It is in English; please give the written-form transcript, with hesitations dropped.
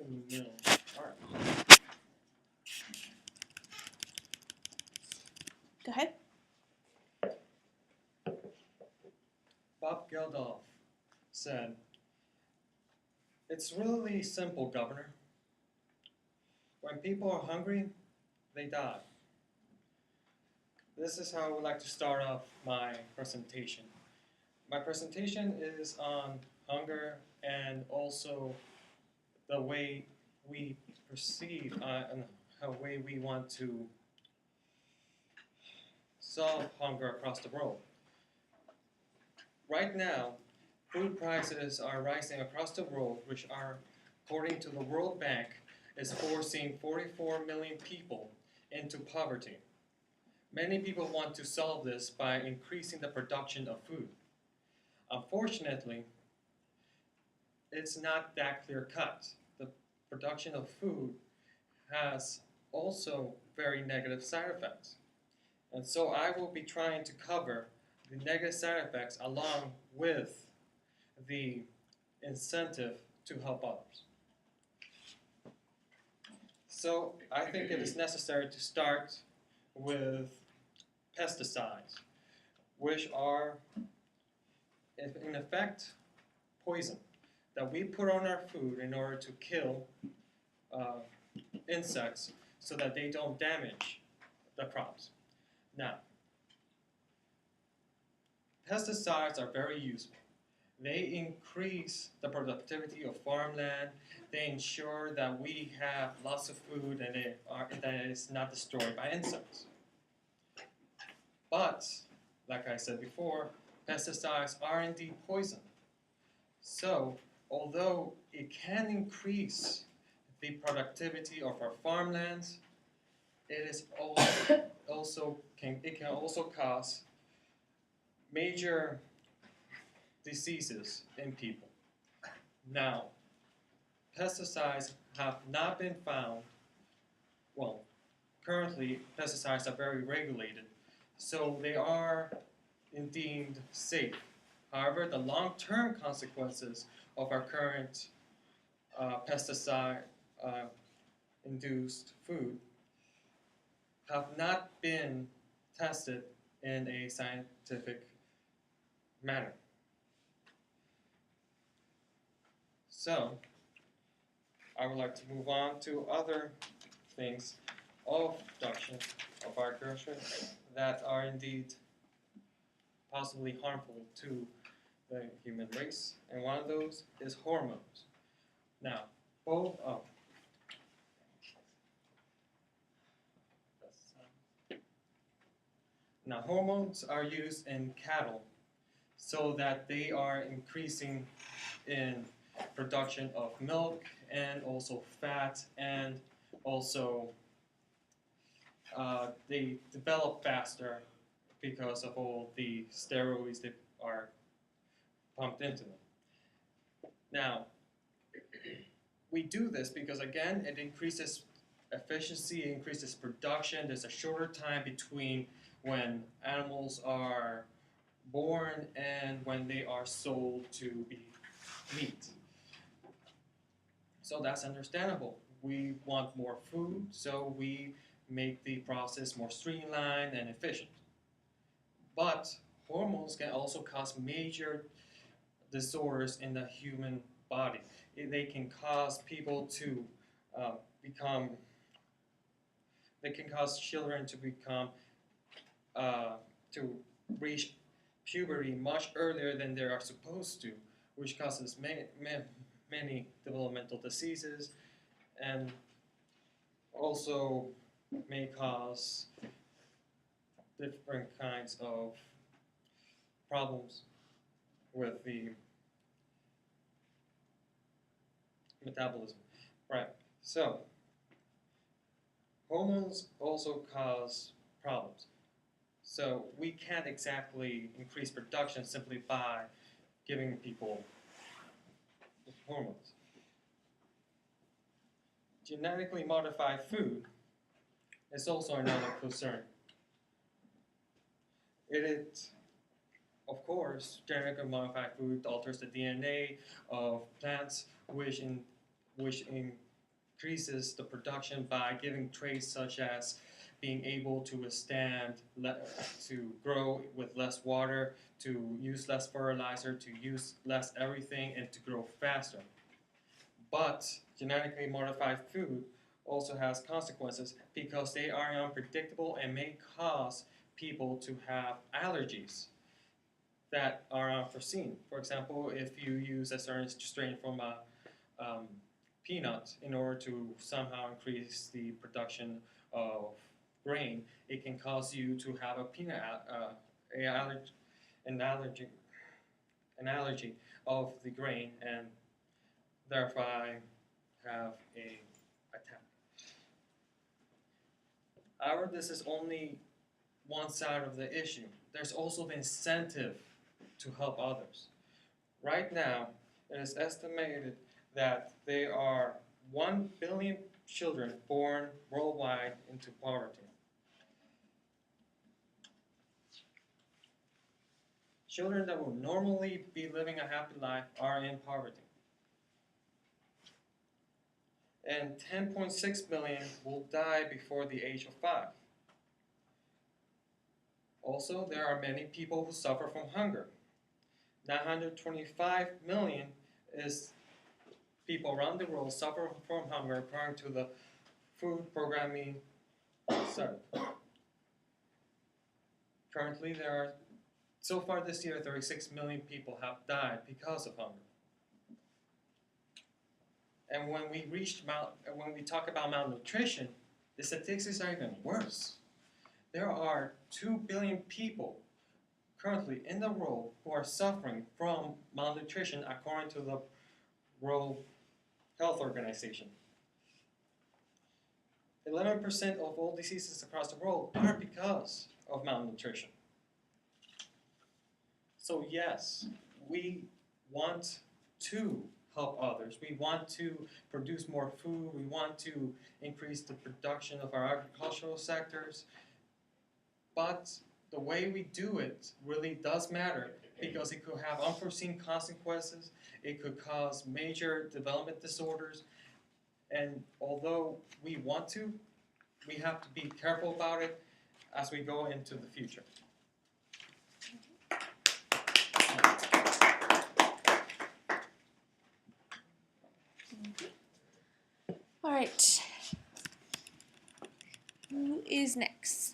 in the middle. All right. Go ahead. Bob Geldof said, "It's really simple, Governor. When people are hungry, they die." This is how I would like to start off my presentation. My presentation is on hunger and also the way we perceive and how way we want to solve hunger across the world. Right now, food prices are rising across the world, which are, according to the World Bank, is forcing 44 million people into poverty. Many people want to solve this by increasing the production of food. Unfortunately, it's not that clear cut. The production of food has also very negative side effects. And so I will be trying to cover the negative side effects along with the incentive to help others. So I think it is necessary to start with pesticides, which are in effect poison that we put on our food in order to kill uh, insects so that they don't damage the crops. Now, pesticides are very useful. They increase the productivity of farmland. They ensure that we have lots of food and that it is not destroyed by insects. But, like I said before, pesticides are indeed poison. So, although it can increase the productivity of our farmlands, it is it can also cause major diseases in people. Now, pesticides have not been found, well, currently pesticides are very regulated, so they are indeed safe. However, the long-term consequences of our current pesticide-induced food have not been tested in a scientific manner. So, I would like to move on to other things of production of agriculture that are indeed possibly harmful to the human race, and one of those is hormones. Now, both of now hormones are used in cattle so that they are increasing in production of milk and also fat, and also they develop faster because of all the steroids that are pumped into them. Now, we do this because, again, it increases efficiency, it increases production. There's a shorter time between when animals are born and when they are sold to be meat. So that's understandable. We want more food, so we make the process more streamlined and efficient. But hormones can also cause major disorders in the human body. They can cause people to uh, become, they can cause children to become, to reach puberty much earlier than they are supposed to, which causes many developmental diseases and also may cause different kinds of problems with the metabolism. Right, so hormones also cause problems. So we can't exactly increase production simply by giving people hormones. Genetically modified food is also another concern. It, of course, genetically modified food alters the DNA of plants, which increases the production by giving traits such as being able to withstand, to grow with less water, to use less fertilizer, to use less everything, and to grow faster. But genetically modified food also has consequences because they are unpredictable and may cause people to have allergies that are unforeseen. For example, if you use a certain strain from a peanut in order to somehow increase the production of grain, it can cause you to have a peanut an allergy an allergy of the grain and thereby have a attack. However, this is only one side of the issue. There's also the incentive to help others. Right now, it is estimated that there are 1 billion children born worldwide into poverty. Children that would normally be living a happy life are in poverty. And 10.6 million will die before the age of 5. Also, there are many people who suffer from hunger. 925 million is people around the world suffer from hunger according to the Food Programming Center. Currently, so far this year, 36 million people have died because of hunger. And when we talk about malnutrition, the statistics are even worse. There are 2 billion people currently in the world who are suffering from malnutrition according to the World Health Organization. 11% of all diseases across the world are because of malnutrition. So yes, we want to help others. We want to produce more food. We want to increase the production of our agricultural sectors. But the way we do it really does matter because it could have unforeseen consequences. It could cause major development disorders. And although we want to, we have to be careful about it as we go into the future. All right. Who is next?